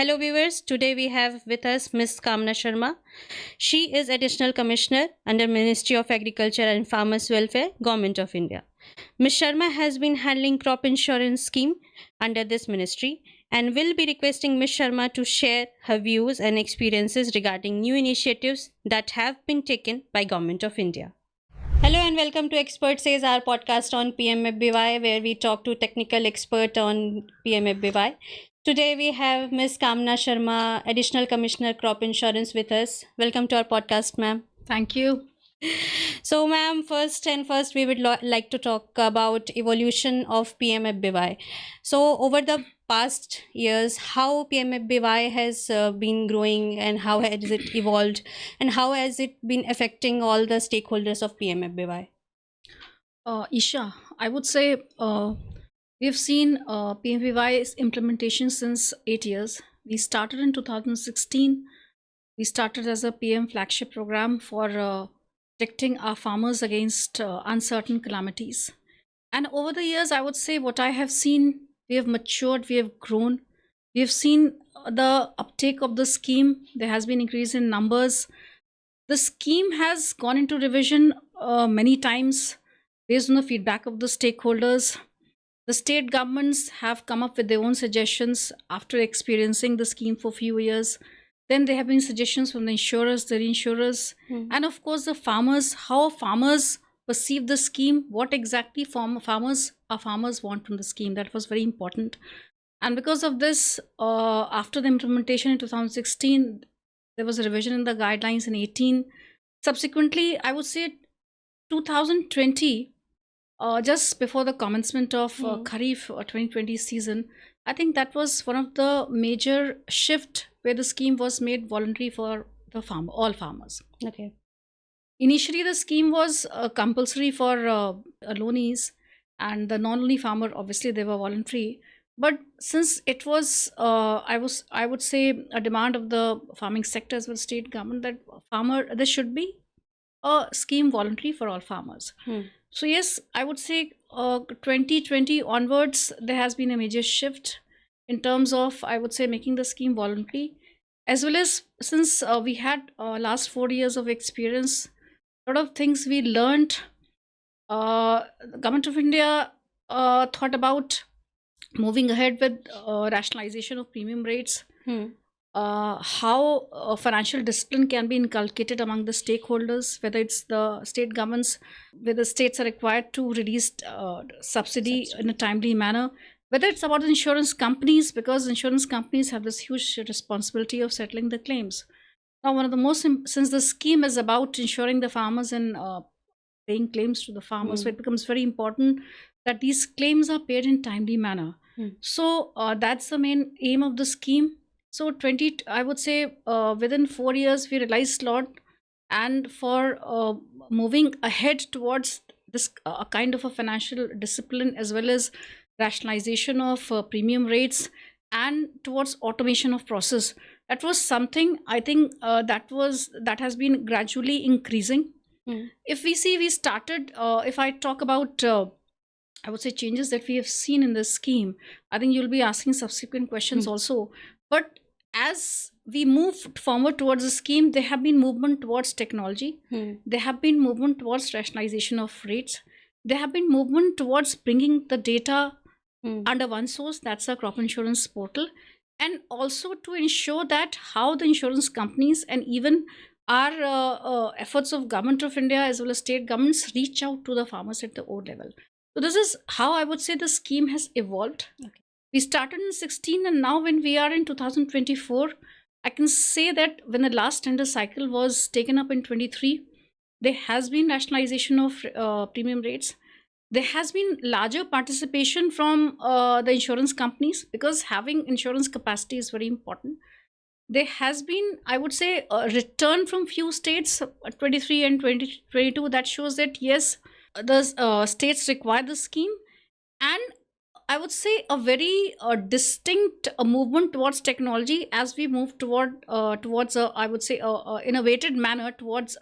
Hello, viewers. Today we have with us Ms. Kamna Sharma. She is Additional Commissioner under Ministry of Agriculture and Farmers Welfare, Government of India. Ms. Sharma has been handling crop insurance scheme under this ministry and will be requesting Ms. Sharma to share her views and experiences regarding new initiatives that have been taken by Government of India. Hello and welcome to Expert Says, our podcast on PMFBY, where we talk to technical expert on PMFBY. Today we have Ms. Kamna Sharma, Additional Commissioner Crop Insurance with us. Welcome to our podcast, ma'am. Thank you. So, ma'am, first we would like to talk about evolution of PMFBY. So, over the past years, how PMFBY has been growing and how has it evolved and how has it been affecting all the stakeholders of PMFBY? Isha, I would say we've seen PMVY's implementation since 8 years. We started in 2016. We started as a PM flagship program for protecting our farmers against uncertain calamities. And over the years, I would say what I have seen, we have matured, we have grown. We have seen the uptake of the scheme. There has been increase in numbers. The scheme has gone into revision many times based on the feedback of the stakeholders. The state governments have come up with their own suggestions after experiencing the scheme for a few years. Then there have been suggestions from the insurers, the reinsurers, and of course the farmers, how farmers perceive the scheme, what exactly farmers want from the scheme. That was very important. And because of this, after the implementation in 2016, there was a revision in the guidelines in 18. Subsequently, I would say 2020, just before the commencement of Kharif 2020 season, I think that was one of the major shift where the scheme was made voluntary for the all farmers. Okay. Initially, the scheme was compulsory for loanees, and the non-loanee farmer, obviously, they were voluntary. But since it was, I would say, a demand of the farming sector as well as state government that there should be a scheme voluntary for all farmers. So yes, I would say 2020 onwards, there has been a major shift in terms of, I would say, making the scheme voluntary, as well as since we had last 4 years of experience, a lot of things we learned. The Government of India thought about moving ahead with rationalization of premium rates, how financial discipline can be inculcated among the stakeholders, whether it's the state governments, whether states are required to release subsidy in a timely manner, whether it's about insurance companies, because insurance companies have this huge responsibility of settling the claims. Now, one of the most, since the scheme is about ensuring the farmers and paying claims to the farmers, so it becomes very important that these claims are paid in timely manner. So that's the main aim of the scheme. So I would say within 4 years, we realized a lot. And for moving ahead towards this kind of a financial discipline, as well as rationalization of premium rates and towards automation of process, that was something I think that has been gradually increasing. If we see, we started, if I talk about I would say changes that we have seen in this scheme, I think you'll be asking subsequent questions also. But as we move forward towards the scheme, there have been movement towards technology. There have been movement towards rationalization of rates. There have been movement towards bringing the data under one source, that's a crop insurance portal, and also to ensure that how the insurance companies and even our efforts of Government of India as well as state governments reach out to the farmers at the old level. So this is how I would say the scheme has evolved. Okay. We started in 16, and now when we are in 2024, I can say that when the last tender cycle was taken up in 23, there has been rationalization of premium rates. There has been larger participation from the insurance companies, because having insurance capacity is very important. There has been, I would say, a return from few states, 23 and 2022, that shows that yes, the states require the scheme. And I would say a very distinct movement towards technology as we move towards I would say innovated manner towards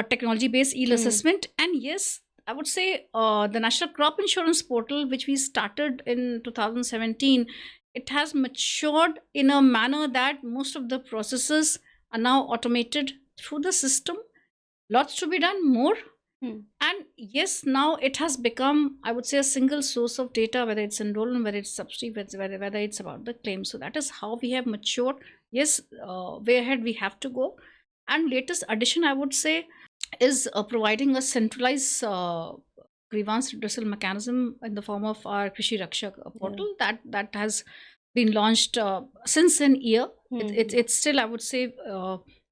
technology-based yield assessment. And yes, I would say the National Crop Insurance Portal, which we started in 2017, it has matured in a manner that most of the processes are now automated through the system. Lots to be done more. Hmm. And yes, now it has become, I would say, a single source of data, whether it's enrollment, whether it's subsidy, whether it's about the claim. So that is how we have matured. Yes, way ahead we have to go. And latest addition, I would say, is providing a centralized grievance redressal mechanism in the form of our Krishi Rakshak portal that has been launched since an year. It's still, I would say,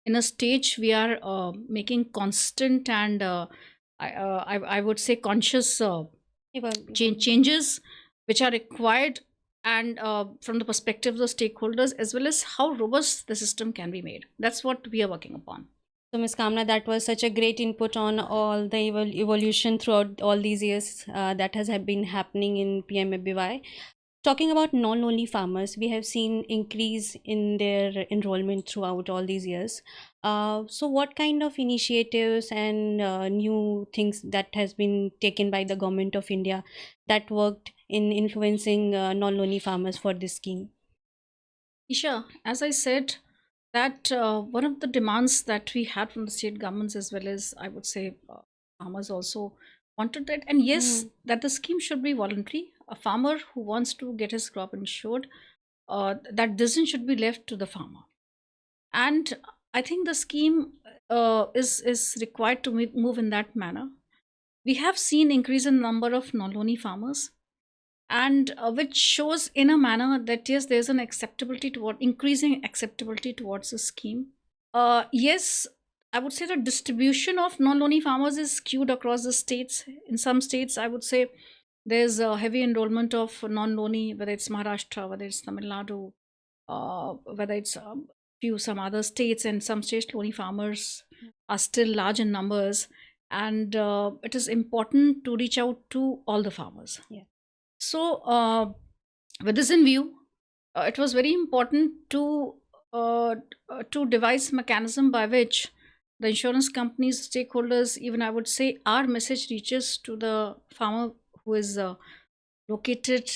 in a stage we are making constant and I would say conscious changes which are required, and from the perspective of the stakeholders, as well as how robust the system can be made. That's what we are working upon. So, Ms. Kamna, that was such a great input on all the evolution throughout all these years that has been happening in PMFBY. Talking about non-lonely farmers, we have seen increase in their enrollment throughout all these years. So, what kind of initiatives and new things that has been taken by the government of India that worked in influencing non-lonely farmers for this scheme? Isha, as I said, that one of the demands that we had from the state governments, as well as I would say farmers also wanted that, and yes, that the scheme should be voluntary. A farmer who wants to get his crop insured, that decision should be left to the farmer. And I think the scheme is required to move in that manner. We have seen increase in number of non-lonely farmers, and which shows in a manner that yes, there's an acceptability toward increasing acceptability towards the scheme. Yes, I would say the distribution of non-lonely farmers is skewed across the states. In some states, I would say there's a heavy enrollment of non-lonely, whether it's Maharashtra, whether it's Tamil Nadu, whether it's some other states, and some states lonely farmers are still large in numbers, and it is important to reach out to all the farmers. Yeah. So, with this in view, it was very important to devise mechanism by which the insurance companies, stakeholders, even I would say, our message reaches to the farmer who is located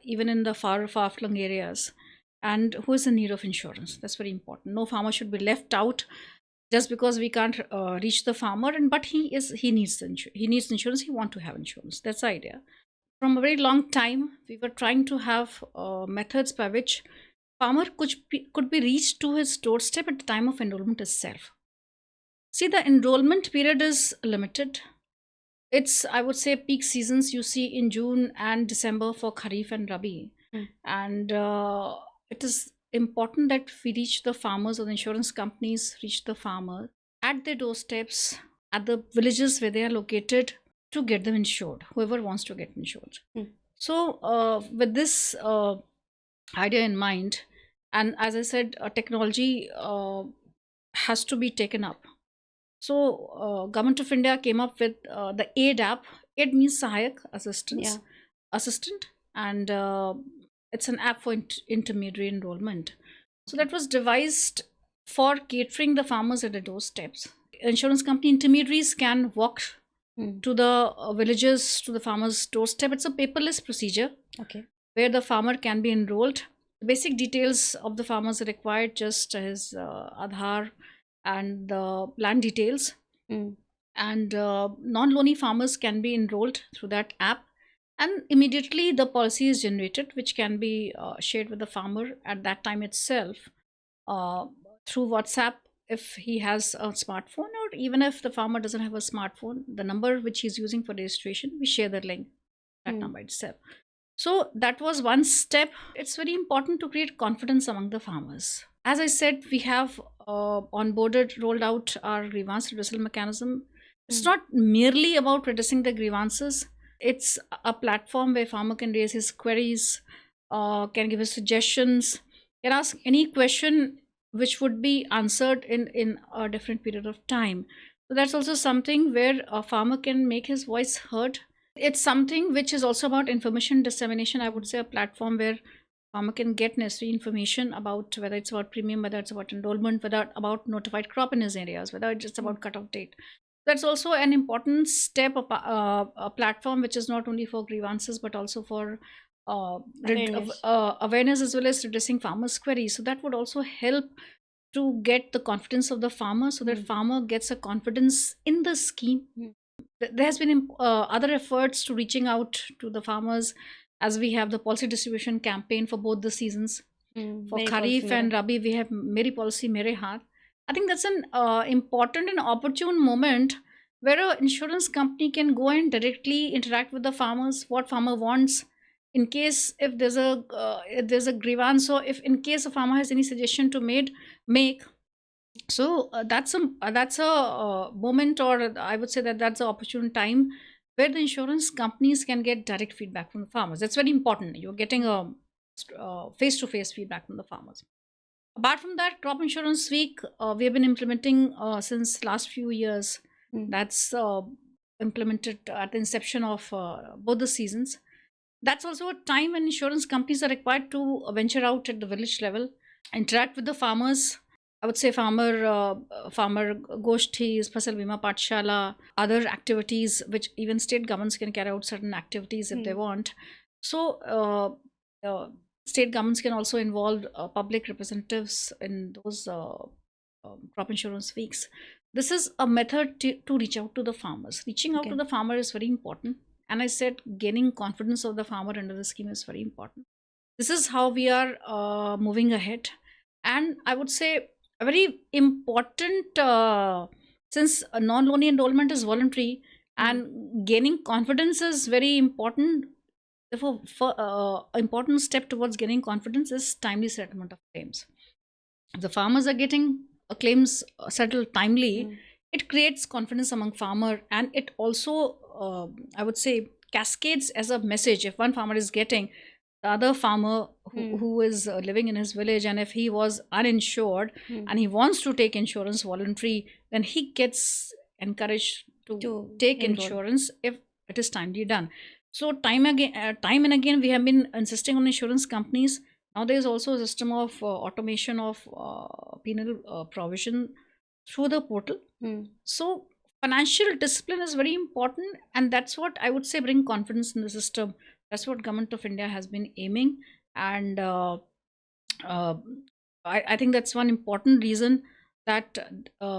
even in the far-flung areas, and who is in need of insurance. That's very important. No farmer should be left out just because we can't reach the farmer, but he needs insurance. He wants to have insurance. That's the idea. From a very long time, we were trying to have methods by which farmer could be reached to his doorstep at the time of enrollment itself. See, the enrollment period is limited. It's, I would say, peak seasons you see in June and December for Kharif and Rabi. And it is important that we reach the farmers, or the insurance companies reach the farmer at their doorsteps, at the villages where they are located, to get them insured, whoever wants to get insured. So with this idea in mind, and as I said, technology has to be taken up. So Government of India came up with the AID app. AID means Sahayak, assistant, and it's an app for intermediary enrollment. So that was devised for catering the farmers at the doorsteps. Insurance company intermediaries can walk to the villages, to the farmer's doorstep. It's a paperless procedure, where the farmer can be enrolled. The basic details of the farmers are required, just his Aadhaar and the land details. And non-lonely farmers can be enrolled through that app, and immediately the policy is generated, which can be shared with the farmer at that time itself through WhatsApp, if he has a smartphone, or even if the farmer doesn't have a smartphone, the number which he's using for registration, we share the link, that number itself. So that was one step. It's very important to create confidence among the farmers. As I said, we have onboarded, rolled out our grievance redressal mechanism. It's not merely about redressing the grievances. It's a platform where farmer can raise his queries, can give his suggestions, can ask any question which would be answered in a different period of time. So that's also something where a farmer can make his voice heard. It's something which is also about information dissemination. I would say a platform where farmer can get necessary information about whether it's about premium, whether it's about enrollment, whether about notified crop in his areas, whether it's just about cutoff date. That's also an important step of a platform which is not only for grievances but also for Awareness. awareness as well as redressing farmers' queries. So that would also help to get the confidence of the farmer, so that Mm. farmer gets a confidence in the scheme. Mm. There has been other efforts to reaching out to the farmers, as we have the policy distribution campaign for both the seasons. For Mere policy, Kharif and mere. Rabi, we have Meri Policy, Mere Haath. I think that's an important and opportune moment where an insurance company can go and directly interact with the farmers, what farmer wants, in case if there's a grievance, or if in case a farmer has any suggestion to make. So that's a moment, or I would say that that's an opportune time where the insurance companies can get direct feedback from the farmers. That's very important. You're getting a face-to-face feedback from the farmers. Apart from that, crop insurance week we have been implementing since last few years. Mm. That's implemented at the inception of both the seasons. That's also a time when insurance companies are required to venture out at the village level, interact with the farmers. I would say farmer goshtis, Fasal Bima Pathshala, other activities which even state governments can carry out certain activities if they want. So state governments can also involve public representatives in those crop insurance weeks. This is a method to reach out to the farmers. Reaching out to the farmer is very important. And I said gaining confidence of the farmer under the scheme is very important. This is how we are moving ahead. And I would say a very important, since non-loan enrollment is voluntary and gaining confidence is very important. Therefore, important step towards gaining confidence is timely settlement of claims. If the farmers are getting claims settled timely, it creates confidence among farmer, and it also I would say cascades as a message. If one farmer is getting, the other farmer who is living in his village, and if he was uninsured and he wants to take insurance voluntary, then he gets encouraged to take enroll. insurance if it is timely done. So time and again we have been insisting on insurance companies. Now there is also a system of automation of penal provision through the portal. So financial discipline is very important, and that's what I would say bring confidence in the system. That's what Government of India has been aiming, and I think that's one important reason that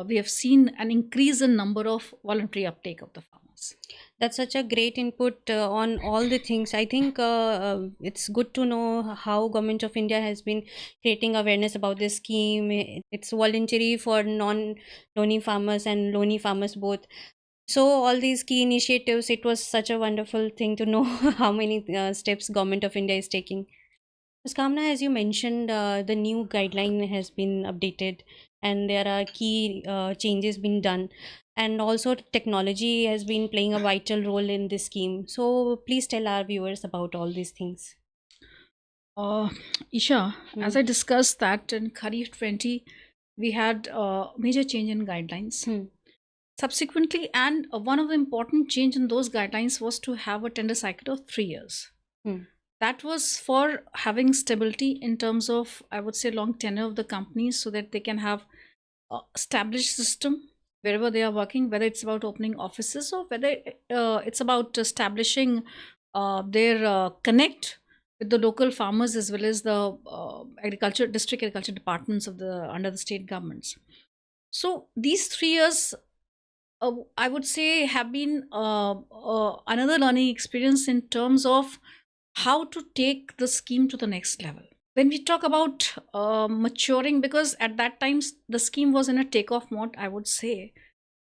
we have seen an increase in number of voluntary uptake of the farmers. That's such a great input on all the things. I think it's good to know how Government of India has been creating awareness about this scheme. It's voluntary for non-loany farmers and loany farmers both. So all these key initiatives, it was such a wonderful thing to know how many steps Government of India is taking. Ms. Kamna, as you mentioned, the new guideline has been updated and there are key changes being done. And also technology has been playing a vital role in this scheme. So please tell our viewers about all these things. Isha, as I discussed that in Kharif 20, we had a major change in guidelines. Subsequently, and one of the important change in those guidelines was to have a tender cycle of 3 years. That was for having stability in terms of, I would say, long tenure of the companies, so that they can have established system wherever they are working, whether it's about opening offices or whether it's about establishing their connect with the local farmers as well as the district agriculture departments of the under the state governments. So these 3 years, I would say, have been another learning experience in terms of how to take the scheme to the next level. When we talk about maturing, because at that time the scheme was in a takeoff mode, I would say,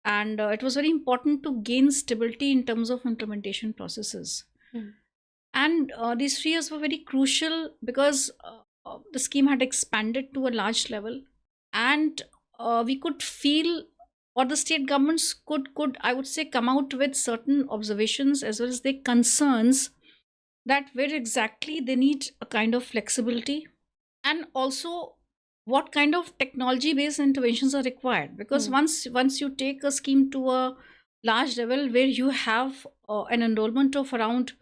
and it was very important to gain stability in terms of implementation processes. And these 3 years were very crucial because the scheme had expanded to a large level, and we could feel, or the state governments could I would say come out with certain observations as well as their concerns, that where exactly they need a kind of flexibility, and also what kind of technology based interventions are required, because once you take a scheme to a large level where you have an enrollment of around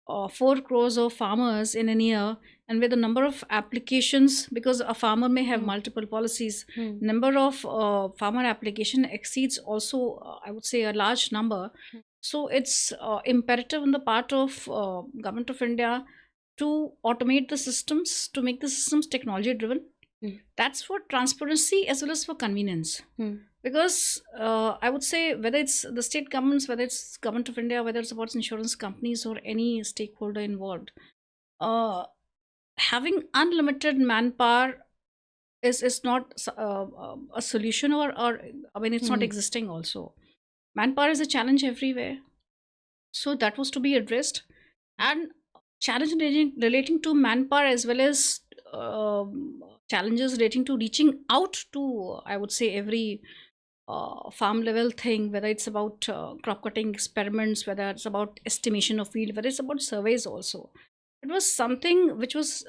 4 crores of farmers in a year, and where the number of applications, because a farmer may have multiple policies, number of farmer application exceeds also I would say a large number. So it's imperative on the part of Government of India to automate the systems, to make the systems technology driven. That's for transparency as well as for convenience. Because I would say, whether it's the state governments, whether it's government of India, whether it's about insurance companies or any stakeholder involved, having unlimited manpower is not a solution, or I mean, it's not existing also. Manpower is a challenge everywhere. So that was to be addressed. And challenge relating to manpower, as well as challenges relating to reaching out to, I would say, every farm level thing, whether it's about crop cutting experiments, whether it's about estimation of field, whether it's about surveys also. It was something which was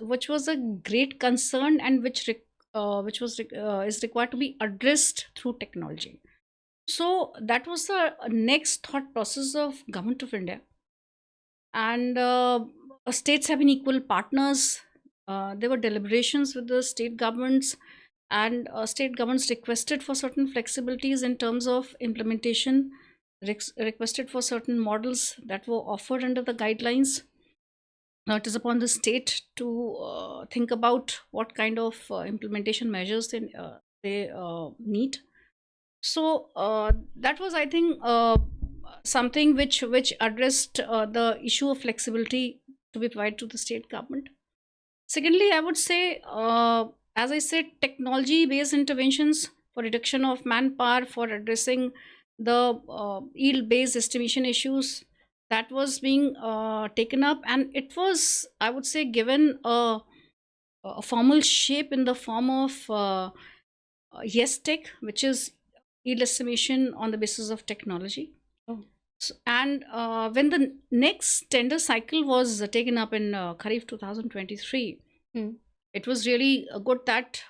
a great concern, and which is required to be addressed through technology. So that was the next thought process of government of India. And states have been equal partners. There were deliberations with the state governments, and state governments requested for certain flexibilities in terms of implementation, requested for certain models that were offered under the guidelines. Now it is upon the state to think about what kind of implementation measures they need. So that was, I think, something which addressed the issue of flexibility to be provided to the state government. Secondly, I would say, as I said, technology based interventions for reduction of manpower, for addressing the yield based estimation issues, that was being taken up, and it was, I would say, given a formal shape in the form of YesTech, which is yield estimation on the basis of technology. So, and when the next tender cycle was taken up in Kharif 2023, it was really good that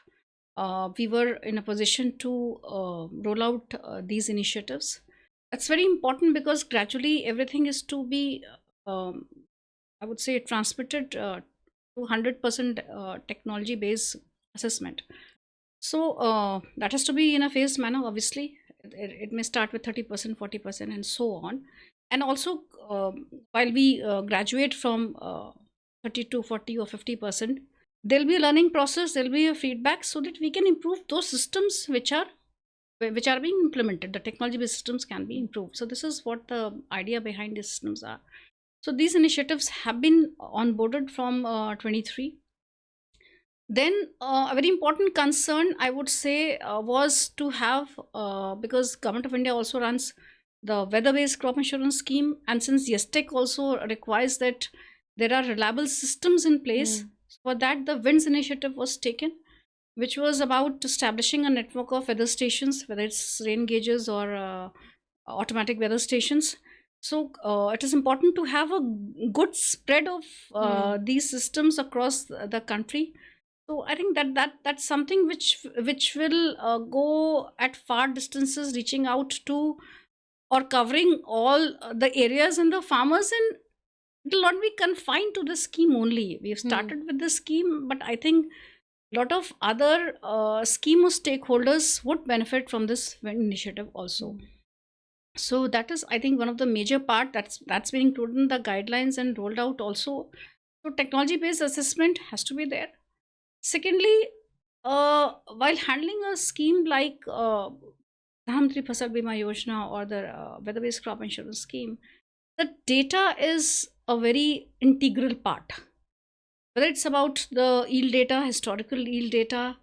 we were in a position to roll out these initiatives. That's very important, because gradually everything is to be, I would say, transmitted to 100% technology based assessment. So that has to be in a phased manner, obviously. It may start with 30%, 40%, and so on. And also, while we graduate from 30 to 40 or 50%, there'll be a learning process, there'll be a feedback, so that we can improve those systems which are being implemented. The technology based systems can be improved. So this is what the idea behind these systems are. So these initiatives have been onboarded from 23. Then a very important concern, I would say, was to have, because Government of India also runs the weather-based crop insurance scheme, and since YesTech also requires that there are reliable systems in place, for that the WINDS initiative was taken, which was about establishing a network of weather stations, whether it's rain gauges or automatic weather stations. So it is important to have a good spread of these systems across the country. So I think that's something which will go at far distances, reaching out to or covering all the areas and the farmers, and it will not be confined to the scheme only. We have started with the scheme, but I think a lot of other scheme stakeholders would benefit from this initiative also. So that is, I think, one of the major part that's been included in the guidelines and rolled out also. So technology based assessment has to be there. Secondly, while handling a scheme like Pradhan Mantri Fasal Bima Yojana or the weather-based crop insurance scheme, the data is a very integral part. Whether it's about the yield data, historical yield data,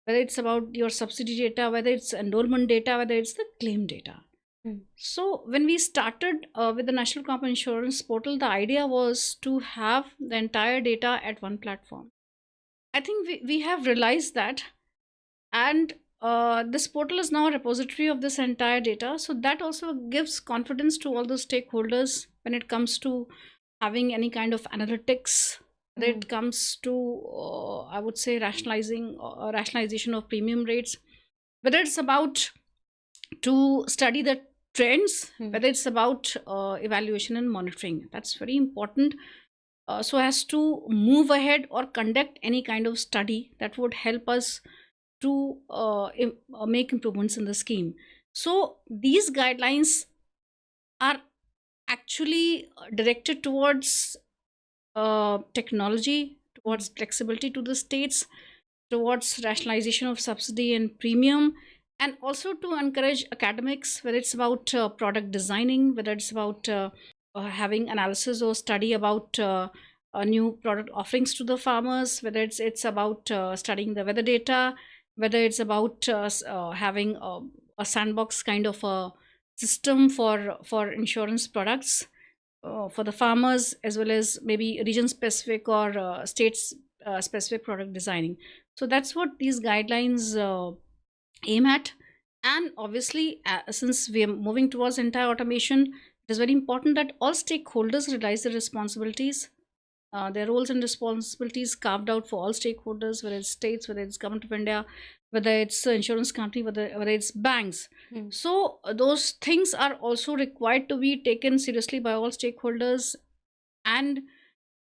whether it's about your subsidy data, whether it's enrollment data, whether it's the claim data. So when we started with the National Crop Insurance Portal, the idea was to have the entire data at one platform. I think we have realized that, and this portal is now a repository of this entire data. So that also gives confidence to all the stakeholders when it comes to having any kind of analytics, whether it comes to, I would say, rationalization of premium rates, whether it's about to study the trends, whether it's about evaluation and monitoring. That's very important. So as to move ahead or conduct any kind of study that would help us to make improvements in the scheme. So these guidelines are actually directed towards technology, towards flexibility to the states, towards rationalization of subsidy and premium, and also to encourage academics, whether it's about product designing, whether it's about having analysis or study about new product offerings to the farmers, whether it's about studying the weather data, whether it's about having a sandbox kind of a system for insurance products for the farmers, as well as maybe region specific or states specific product designing. So that's what these guidelines aim at. And obviously, since we are moving towards entire automation, it is very important that all stakeholders realize their responsibilities, their roles and responsibilities carved out for all stakeholders, whether it's states, whether it's government of India, whether it's insurance company, whether it's banks. So those things are also required to be taken seriously by all stakeholders, and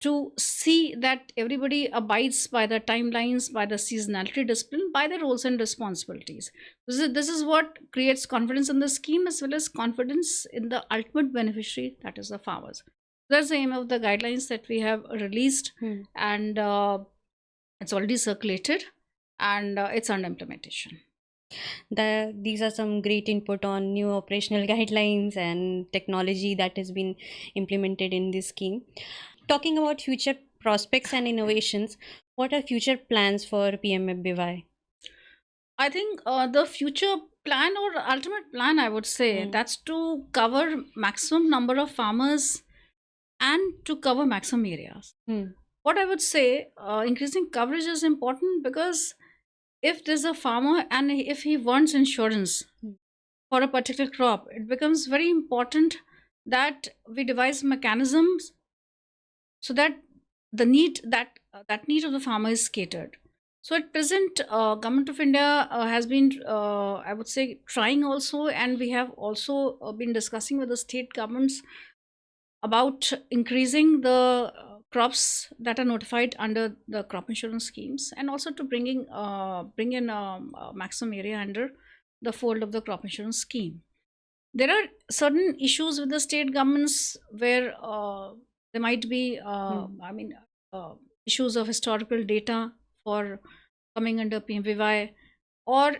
to see that everybody abides by the timelines, by the seasonality discipline, by the roles and responsibilities. This is what creates confidence in the scheme, as well as confidence in the ultimate beneficiary, that is the farmers. That's the aim of the guidelines that we have released, and it's already circulated, and it's under implementation. These are some great input on new operational guidelines and technology that has been implemented in this scheme. Talking about future prospects and innovations, what are future plans for PMFBY? I think the future plan or ultimate plan, I would say, that's to cover maximum number of farmers and to cover maximum areas. What I would say, increasing coverage is important, because if there's a farmer and if he wants insurance for a particular crop, it becomes very important that we devise mechanisms so that the need that need of the farmer is catered. So at present, government of India has been, I would say, trying also, and we have also been discussing with the state governments about increasing the crops that are notified under the crop insurance schemes, and also to bring in maximum area under the fold of the crop insurance scheme. There are certain issues with the state governments where there might be, issues of historical data for coming under PMVY, or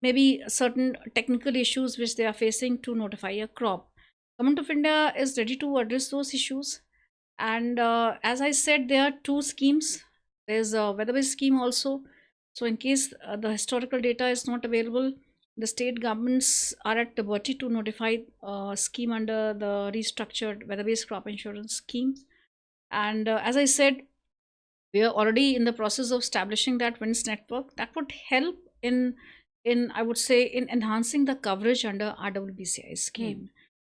maybe certain technical issues which they are facing to notify a crop. Government of India is ready to address those issues, and as I said, there are two schemes. There's a weather-based scheme also. So in case the historical data is not available, the state governments are at liberty to notify a scheme under the restructured weather-based crop insurance schemes. And as I said, we are already in the process of establishing that WINS network that would help in I would say, in enhancing the coverage under RWBCI scheme.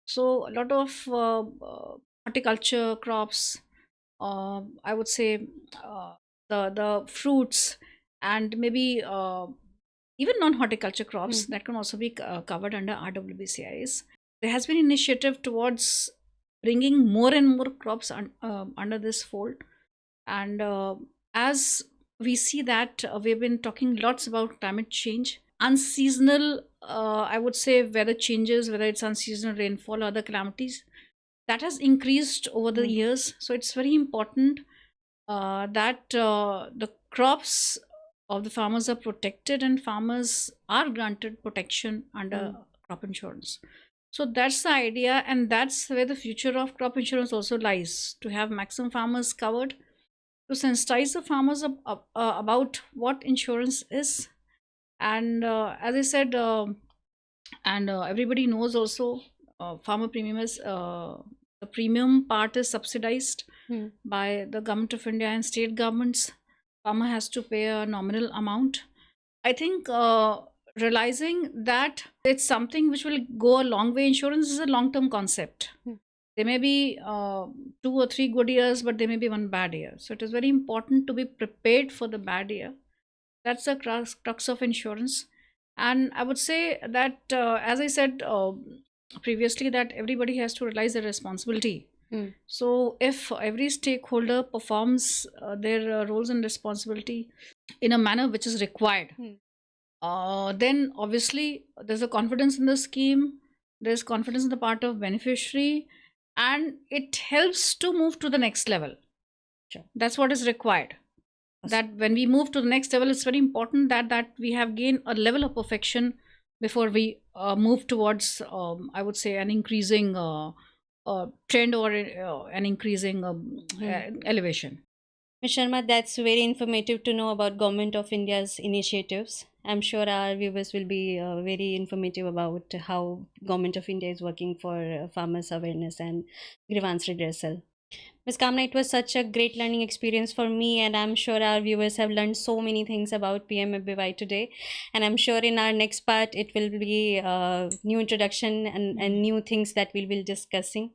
So a lot of horticulture crops, I would say, the fruits, and maybe even non-horticulture crops that can also be covered under RWBCIs. There has been initiative towards bringing more and more crops under this fold, and as we see that we've been talking lots about climate change, unseasonal, I would say, weather changes, whether it's unseasonal rainfall or other calamities, that has increased over the years. So it's very important that the crops of the farmers are protected, and farmers are granted protection under crop insurance. So that's the idea, and that's where the future of crop insurance also lies, to have maximum farmers covered, to sensitize the farmers about what insurance is. And as I said, and everybody knows also, farmer premium is the premium part is subsidized by the government of India and state governments. Farmer has to pay a nominal amount. I think realizing that it's something which will go a long way. Insurance is a long-term concept. There may be 2 or 3 good years, but there may be 1 bad year. So it is very important to be prepared for the bad year. That's the crux of insurance. And I would say that, as I said previously, that everybody has to realize their responsibility. So if every stakeholder performs their roles and responsibility in a manner which is required, then obviously there's a confidence in the scheme, there's confidence in the part of beneficiary, and it helps to move to the next level. Sure. That's what is required. Awesome. That when we move to the next level, it's very important that we have gained a level of perfection before we move towards, I would say, an increasing trend or an increasing elevation. Ms. Sharma, that's very informative to know about Government of India's initiatives. I'm sure our viewers will be very informative about how Government of India is working for farmers' awareness and grievance redressal. Ms. Kamna, it was such a great learning experience for me, and I'm sure our viewers have learned so many things about PMFBY today. And I'm sure in our next part, it will be new introduction and new things that we'll be discussing.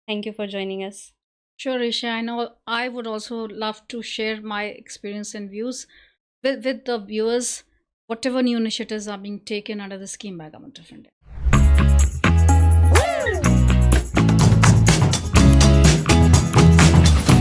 Thank you for joining us. Sure, Isha. I know I would also love to share my experience and views with the viewers, whatever new initiatives are being taken under the scheme by Government of India.